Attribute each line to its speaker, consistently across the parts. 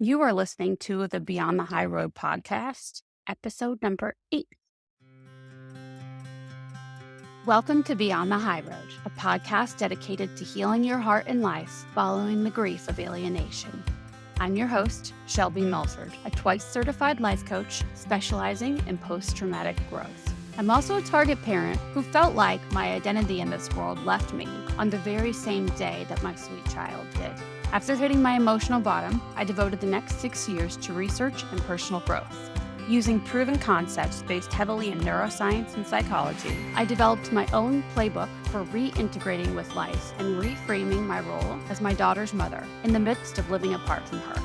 Speaker 1: You are listening to the Beyond the High Road podcast, episode number 8. Welcome to Beyond the High Road, a podcast dedicated to healing your heart and life following the grief of alienation. I'm your host, Shelby Melford, a twice certified life coach specializing in post-traumatic growth. I'm also a target parent who felt like my identity in this world left me on the very same day that my sweet child did. After hitting my emotional bottom, I devoted the next 6 years to research and personal growth. Using proven concepts based heavily in neuroscience and psychology, I developed my own playbook for reintegrating with life and reframing my role as my daughter's mother in the midst of living apart from her.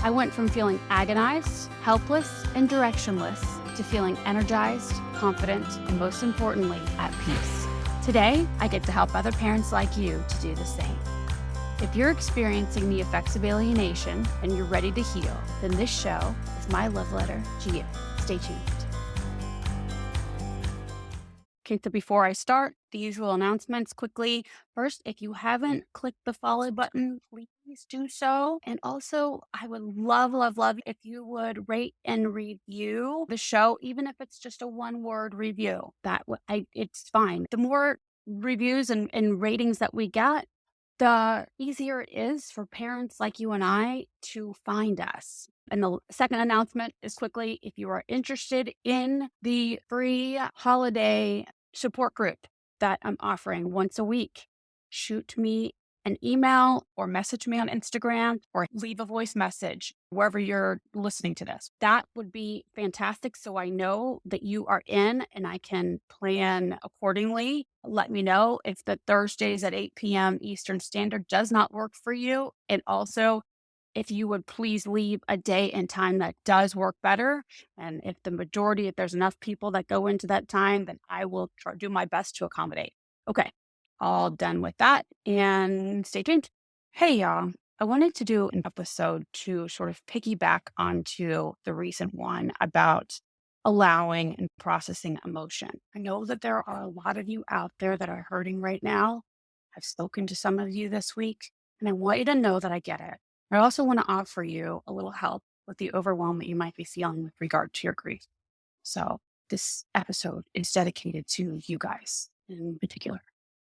Speaker 1: I went from feeling agonized, helpless, and directionless to feeling energized, confident, and most importantly, at peace. Today, I get to help other parents like you to do the same. If you're experiencing the effects of alienation and you're ready to heal, then this show is my love letter to you. Stay tuned. Okay, so before I start, the usual announcements quickly. First, if you haven't clicked the follow button, please do so. And also, I would love if you would rate and review the show, even if it's just a one-word review. It's fine. The more reviews and ratings that we get, the easier it is for parents like you and I to find us. And the second announcement is quickly, if you are interested in the free holiday support group that I'm offering once a week, shoot me an email or message me on Instagram or leave a voice message wherever you're listening to this. That would be fantastic. So I know that you are in and I can plan accordingly. Let me know if the Thursdays at 8 p.m. Eastern Standard does not work for you. And also, if you would please leave a day and time that does work better. And if there's enough people that go into that time, then I will do my best to accommodate. Okay. All done with that, and stay tuned. Hey, y'all. I wanted to do an episode to sort of piggyback onto the recent one about allowing and processing emotion. I know that there are a lot of you out there that are hurting right now. I've spoken to some of you this week, and I want you to know that I get it. I also want to offer you a little help with the overwhelm that you might be feeling with regard to your grief. So this episode is dedicated to you guys in particular.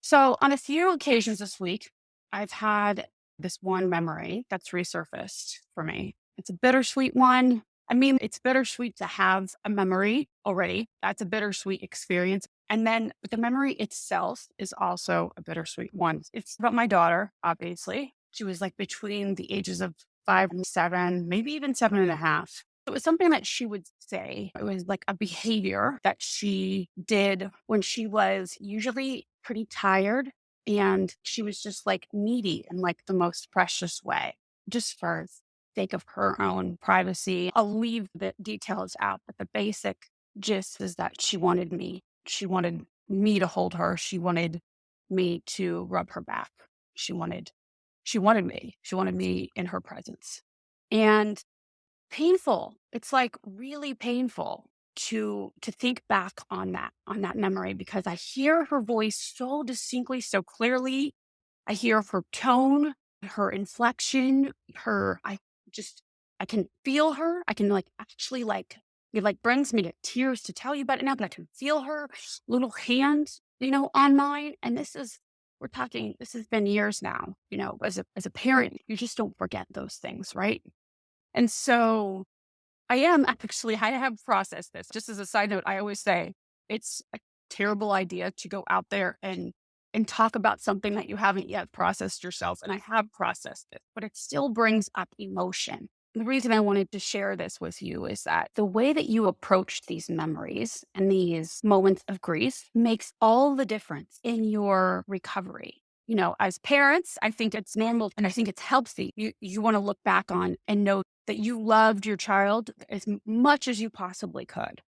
Speaker 1: So on a few occasions this week, I've had this one memory that's resurfaced for me. It's a bittersweet one. I mean, it's bittersweet to have a memory already. That's a bittersweet experience. And then the memory itself is also a bittersweet one. It's about my daughter, obviously. She was like between the ages of 5 and 7, maybe even 7.5. It was something that she would say. It was like a behavior that she did when she was usually pretty tired, and she was just like needy in like the most precious way, just for sake of her own privacy. I'll leave the details out, but the basic gist is that she wanted me. She wanted me to hold her. She wanted me to rub her back. She wanted me. She wanted me in her presence. And painful. It's like really painful to think back on that memory, because I hear her voice so distinctly, so clearly. I hear her tone, her inflection, I can feel her. I can actually it brings me to tears to tell you about it now, but I can feel her little hand, on mine. And this has been years now, as a parent, you just don't forget those things, right? And so I have processed this. Just as a side note, I always say it's a terrible idea to go out there and talk about something that you haven't yet processed yourself. And I have processed it, but it still brings up emotion. The reason I wanted to share this with you is that the way that you approach these memories and these moments of grief makes all the difference in your recovery. As parents, I think it's normal and I think it's healthy. You want to look back on and know that you loved your child as much as you possibly could.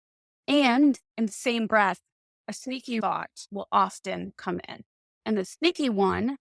Speaker 1: And in the same breath, a sneaky thought will often come in. And the sneaky one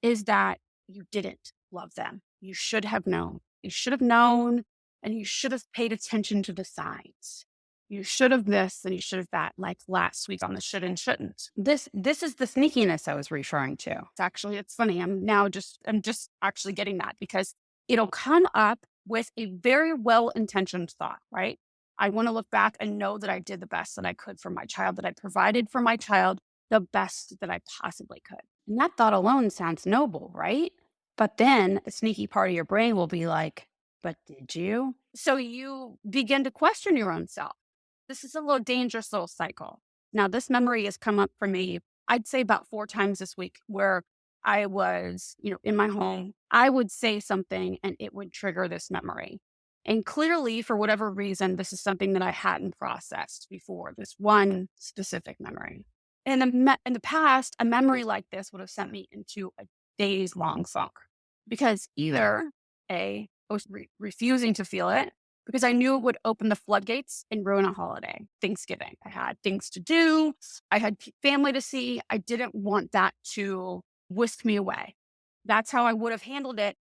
Speaker 1: is that you didn't love them. You should have known. You should have known, and you should have paid attention to the signs. You should have this and you should have that, like last week on the should and shouldn't. This is the sneakiness I was referring to. It's funny. I'm just actually getting that, because it'll come up with a very well-intentioned thought, right? I want to look back and know that I did the best that I could for my child, that I provided for my child the best that I possibly could. And that thought alone sounds noble, right? But then a sneaky part of your brain will be like, but did you? So you begin to question your own self. This is a little dangerous little cycle. Now, this memory has come up for me, I'd say about 4 times this week, where I was, in my home. I would say something and it would trigger this memory. And clearly, for whatever reason, this is something that I hadn't processed before, this one specific memory. In the past, a memory like this would have sent me into a days long funk because either A, I was refusing to feel it because I knew it would open the floodgates and ruin a holiday, Thanksgiving. I had things to do, I had family to see. I didn't want that to whisk me away. That's how I would have handled it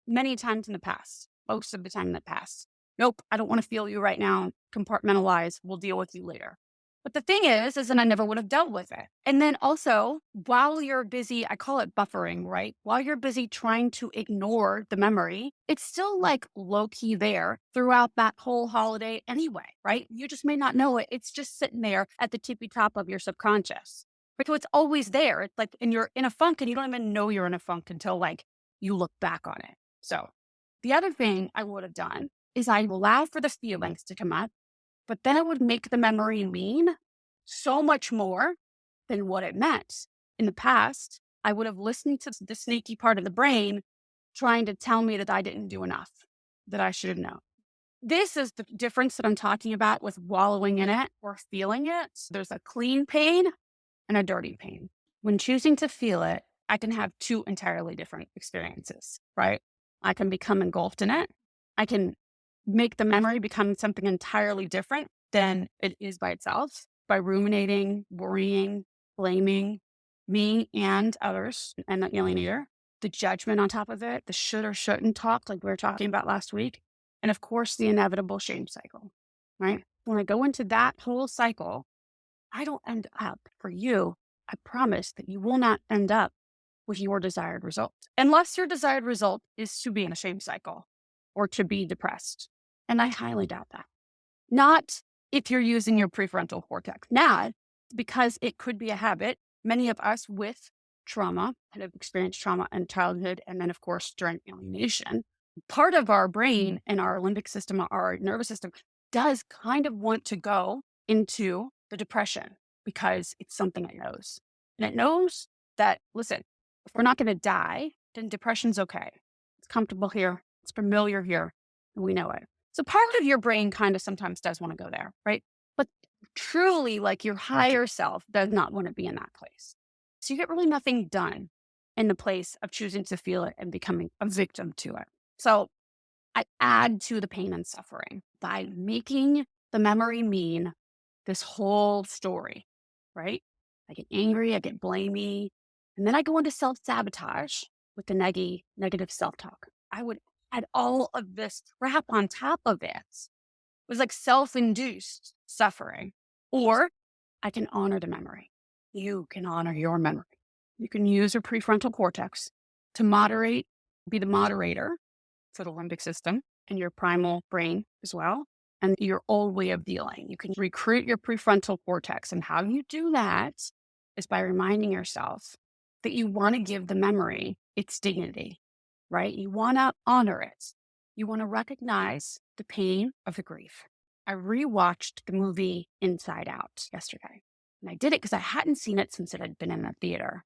Speaker 1: many times in the past, most of the time in the past. Nope, I don't want to feel you right now. Compartmentalize. We'll deal with you later. But the thing is then I never would have dealt with it. And then also, while you're busy, I call it buffering, right? While you're busy trying to ignore the memory, it's still like low key there throughout that whole holiday anyway, right? You just may not know it. It's just sitting there at the tippy top of your subconscious. Right? So it's always there. It's like, and you're in a funk and you don't even know you're in a funk until like you look back on it. So the other thing I would have done is I allow for the feelings to come up, but then it would make the memory mean so much more than what it meant. In the past, I would have listened to the sneaky part of the brain trying to tell me that I didn't do enough, that I should have known. This is the difference that I'm talking about with wallowing in it or feeling it. There's a clean pain and a dirty pain. When choosing to feel it, I can have two entirely different experiences, right? I can become engulfed in it. I can make the memory become something entirely different than it is by itself by ruminating, worrying, blaming me and others and the alienator, the judgment on top of it, the should or shouldn't talk like we were talking about last week, and of course, the inevitable shame cycle, right? When I go into that whole cycle, I don't end up for you. I promise that you will not end up with your desired result, unless your desired result is to be in a shame cycle or to be depressed. And I highly doubt that. Not if you're using your prefrontal cortex. Not because it could be a habit. Many of us with trauma have experienced trauma in childhood and then, of course, during alienation. Part of our brain and our limbic system, our nervous system, does kind of want to go into the depression because it's something it knows. And it knows that, listen, if we're not going to die, then depression's okay. It's comfortable here. It's familiar here. And we know it. So part of your brain kind of sometimes does want to go there, right? But truly, like your higher self does not want to be in that place. So you get really nothing done in the place of choosing to feel it and becoming a victim to it. So I add to the pain and suffering by making the memory mean this whole story, right? I get angry, I get blamey, and then I go into self-sabotage with the negative self-talk. I would add all of this crap on top of it. It was like self-induced suffering. Or I can honor the memory. You can honor your memory. You can use your prefrontal cortex to moderate, be the moderator for the limbic system and your primal brain as well, and your old way of dealing. You can recruit your prefrontal cortex. And how you do that is by reminding yourself that you want to give the memory its dignity, right? You want to honor it. You want to recognize the pain of the grief. I rewatched the movie Inside Out yesterday. And I did it because I hadn't seen it since it had been in the theater.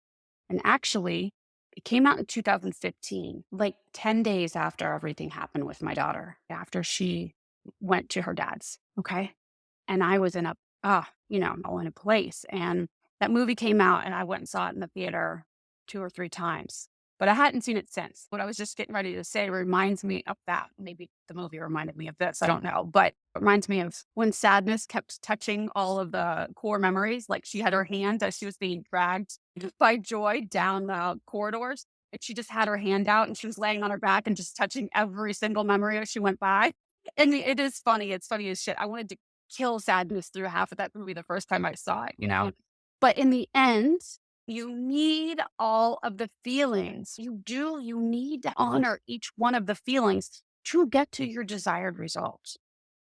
Speaker 1: And actually, it came out in 2015, like 10 days after everything happened with my daughter, after she went to her dad's. Okay. And I was in all in a place. And that movie came out and I went and saw it in the theater 2 or 3 times. But I hadn't seen it since. What I was just getting ready to say reminds me of that. Maybe the movie reminded me of this. I don't know. But it reminds me of when sadness kept touching all of the core memories. Like she had her hand as she was being dragged by joy down the corridors. And she just had her hand out and she was laying on her back and just touching every single memory as she went by. And it is funny. It's funny as shit. I wanted to kill sadness through half of that movie the first time I saw it. But in the end, you need all of the feelings. You do. You need to honor each one of the feelings to get to your desired results.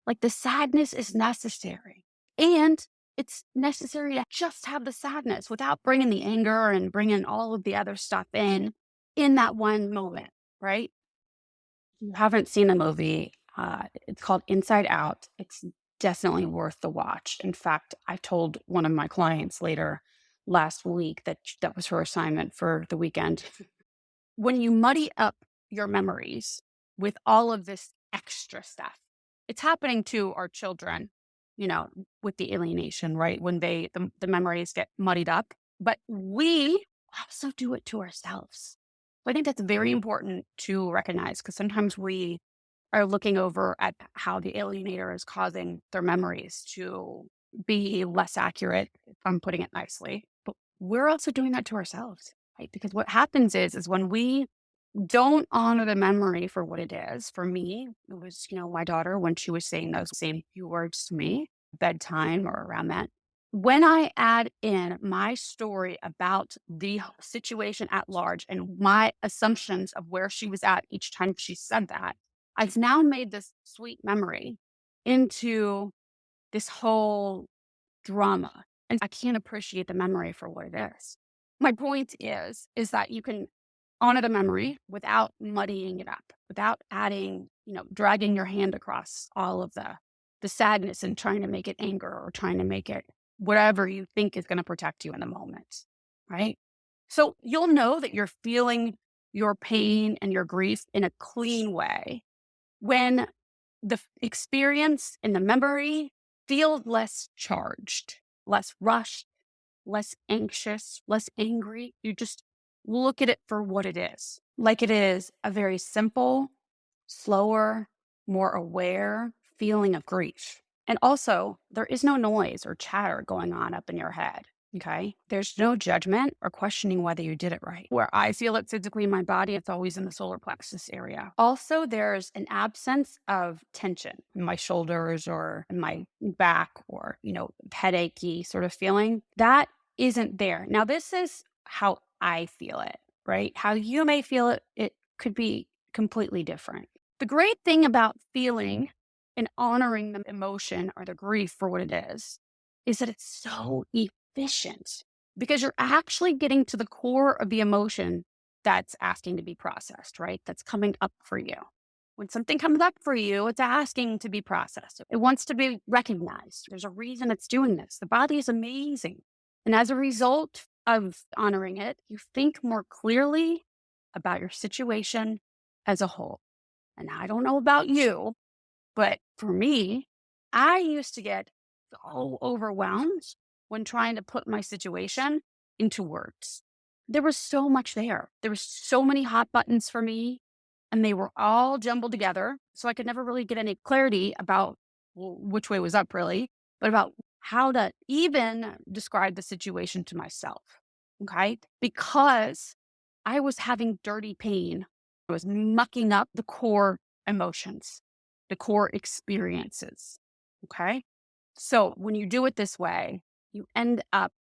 Speaker 1: Like the sadness is necessary. And it's necessary to just have the sadness without bringing the anger and bringing all of the other stuff in that one moment, right? If you haven't seen the movie, it's called Inside Out. It's definitely worth the watch. In fact, I told one of my clients later last week that that was her assignment for the weekend. When you muddy up your memories with all of this extra stuff, it's happening to our children, you know, with the alienation, right? When the memories get muddied up, but we also do it to ourselves. So I think that's very important to recognize because sometimes we are looking over at how the alienator is causing their memories to be less accurate, if I'm putting it nicely. But we're also doing that to ourselves, right? Because what happens is when we don't honor the memory for what it is, for me, it was, my daughter when she was saying those same few words to me, bedtime or around that. When I add in my story about the situation at large and my assumptions of where she was at each time she said that, I've now made this sweet memory into this whole drama, and I can't appreciate the memory for what it is. My point is that you can honor the memory without muddying it up, without adding, dragging your hand across all of the sadness and trying to make it anger or trying to make it whatever you think is going to protect you in the moment, right? So you'll know that you're feeling your pain and your grief in a clean way when the experience and the memory feel less charged, less rushed, less anxious, less angry. You just look at it for what it is. Like it is a very simple, slower, more aware feeling of grief. And also, there is no noise or chatter going on up in your head. Okay. There's no judgment or questioning whether you did it right. Where I feel it physically in my body, it's always in the solar plexus area. Also, there's an absence of tension in my shoulders or in my back or, headachy sort of feeling. That isn't there. Now, this is how I feel it, right? How you may feel it, it could be completely different. The great thing about feeling and honoring the emotion or the grief for what it is that it's so efficient because you're actually getting to the core of the emotion that's asking to be processed, right? That's coming up for you. When something comes up for you, it's asking to be processed. It wants to be recognized. There's a reason it's doing this. The body is amazing. And as a result of honoring it, you think more clearly about your situation as a whole. And I don't know about you, but for me, I used to get so overwhelmed when trying to put my situation into words. There was so much there. There was so many hot buttons for me, and they were all jumbled together. So I could never really get any clarity about which way was up, really, but about how to even describe the situation to myself. Okay. Because I was having dirty pain, I was mucking up the core emotions, the core experiences. Okay. So when you do it this way, you end up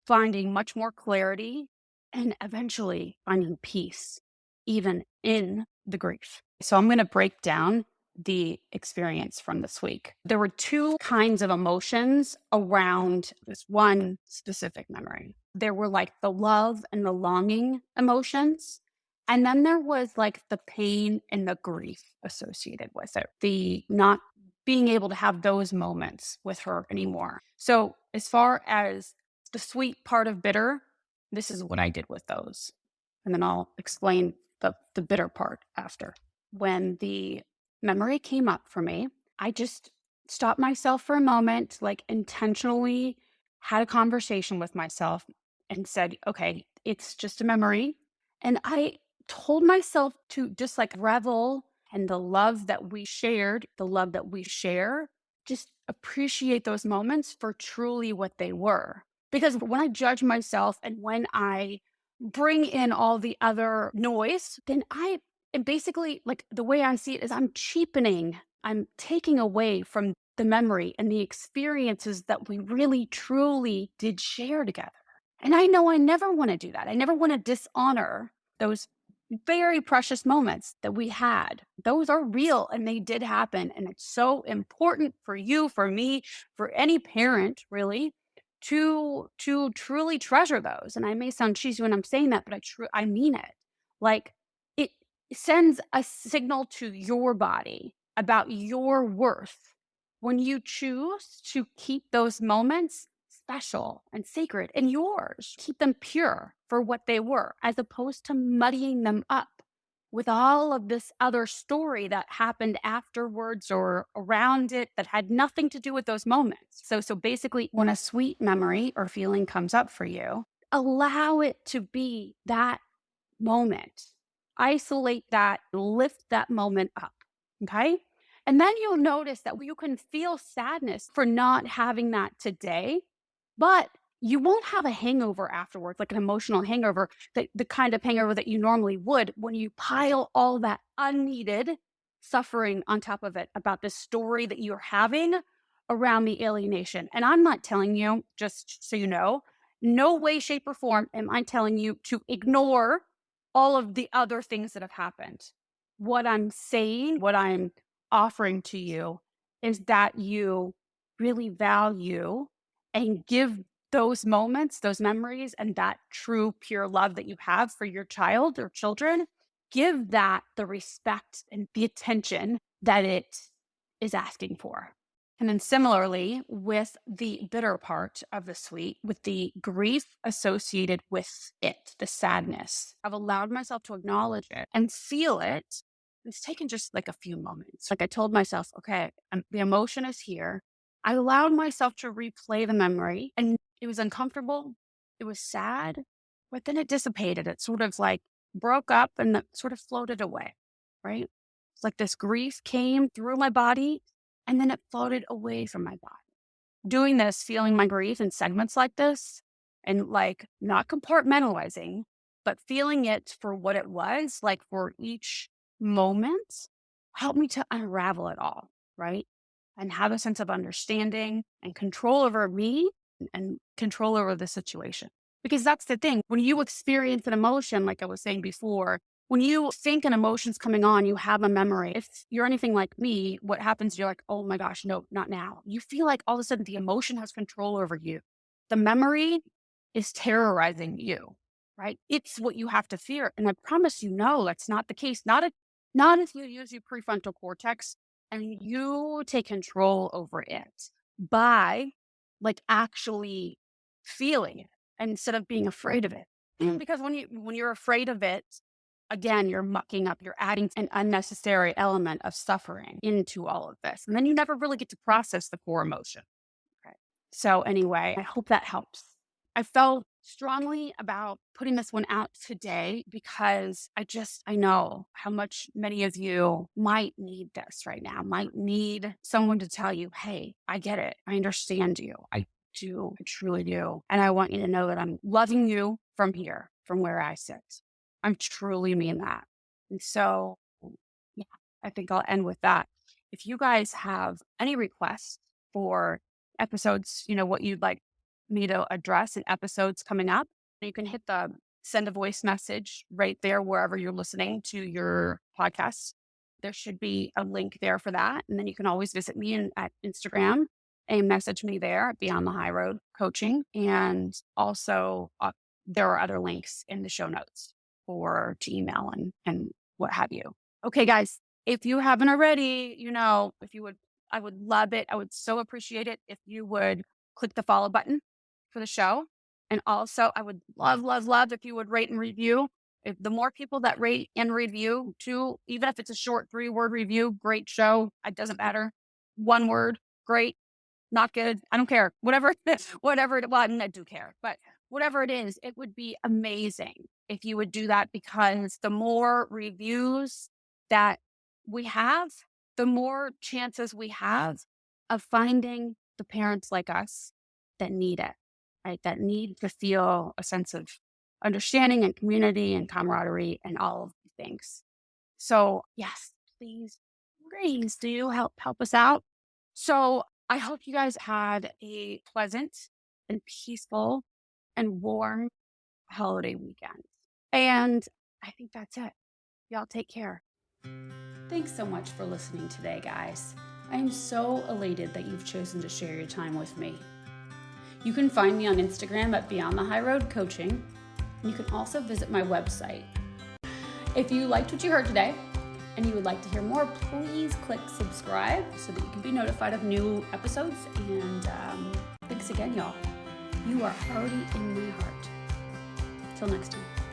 Speaker 1: finding much more clarity and eventually finding peace, even in the grief. So I'm going to break down the experience from this week. There were two kinds of emotions around this one specific memory. There were like the love and the longing emotions. And then there was like the pain and the grief associated with it, the not being able to have those moments with her anymore. So, as far as the sweet part of bitter, this is what I did with those. And then I'll explain the bitter part after. When the memory came up for me, I just stopped myself for a moment, like intentionally had a conversation with myself and said, okay, it's just a memory. And I told myself to just like revel in the love that we shared, the love that we share, just appreciate those moments for truly what they were. Because when I judge myself and when I bring in all the other noise, then I am basically like the way I see it is I'm cheapening, I'm taking away from the memory and the experiences that we really truly did share together. And I know I never want to do that. I never want to dishonor those very precious moments that we had. Those are real and they did happen. And it's so important for you, for me, for any parent really to truly treasure those. And I may sound cheesy when I'm saying that, but I mean it. Like it sends a signal to your body about your worth when you choose to keep those moments special and sacred and yours. Keep them pure for what they were, as opposed to muddying them up with all of this other story that happened afterwards or around it that had nothing to do with those moments. So basically, when a sweet memory or feeling comes up for you, allow it to be that moment. Isolate that, lift that moment up. Okay. And then you'll notice that you can feel sadness for not having that today, but you won't have a hangover afterwards, like an emotional hangover, the kind of hangover that you normally would when you pile all that unneeded suffering on top of it about this story that you're having around the alienation. And I'm not telling you, just so you know, no way, shape, or form am I telling you to ignore all of the other things that have happened. What I'm saying, what I'm offering to you is that you really value and give those moments, those memories, and that true, pure love that you have for your child or children, give that the respect and the attention that it is asking for. And then similarly, with the bitter part of the sweet, with the grief associated with it, the sadness, I've allowed myself to acknowledge it and feel it. It's taken just like a few moments. Like I told myself, okay, the emotion is here. I allowed myself to replay the memory and it was uncomfortable. It was sad, but then it dissipated. It sort of like broke up and sort of floated away, right? It's like this grief came through my body and then it floated away from my body. Doing this, feeling my grief in segments like this, and like not compartmentalizing, but feeling it for what it was, like for each moment, helped me to unravel it all, right? And have a sense of understanding and control over me and control over the situation. Because that's the thing. When you experience an emotion, like I was saying before, when you think an emotion's coming on, you have a memory. If you're anything like me, what happens, you're like, oh my gosh, no, not now. You feel like all of a sudden the emotion has control over you. The memory is terrorizing you, right? It's what you have to fear. And I promise you, no, that's not the case. Not if you use your prefrontal cortex and you take control over it by like actually feeling it instead of being afraid of it. Because when you're afraid of it, again, you're mucking up, you're adding an unnecessary element of suffering into all of this. And then you never really get to process the core emotion. Okay. So anyway, I hope that helps. I felt strongly about putting this one out today because I know how much many of you might need this right now, might need someone to tell you, hey, I get it. I understand you. I do. I truly do. And I want you to know that I'm loving you from here, from where I sit. I truly mean that. And so, yeah, I think I'll end with that. If you guys have any requests for episodes, what you'd like me to address in episodes coming up, you can hit the send a voice message right there, wherever you're listening to your podcast. There should be a link there for that. And then you can always visit me at Instagram and message me there at Beyond the High Road Coaching. And also, there are other links in the show notes for to email and what have you. Okay, guys, if you haven't already, if you would, I would love it. I would so appreciate it if you would click the follow button for the show. And also, I would love, love, love if you would rate and review. If the more people that rate and review too, even if it's a short 3-word review, great show. It doesn't matter. 1 word, great, not good. I don't care. Whatever, whatever. Well, I do care, but whatever it is, it would be amazing if you would do that, because the more reviews that we have, the more chances we have of finding the parents like us that need it, right? That need to feel a sense of understanding and community and camaraderie and all of these things. So yes, please, please do help us out. So I hope you guys had a pleasant and peaceful and warm holiday weekend. And I think that's it. Y'all take care.
Speaker 2: Thanks so much for listening today, guys. I am so elated that you've chosen to share your time with me. You can find me on Instagram at Beyond the High Road Coaching, and you can also visit my website. If you liked what you heard today and you would like to hear more, please click subscribe so that you can be notified of new episodes. And thanks again, y'all. You are already in my heart. Till next time.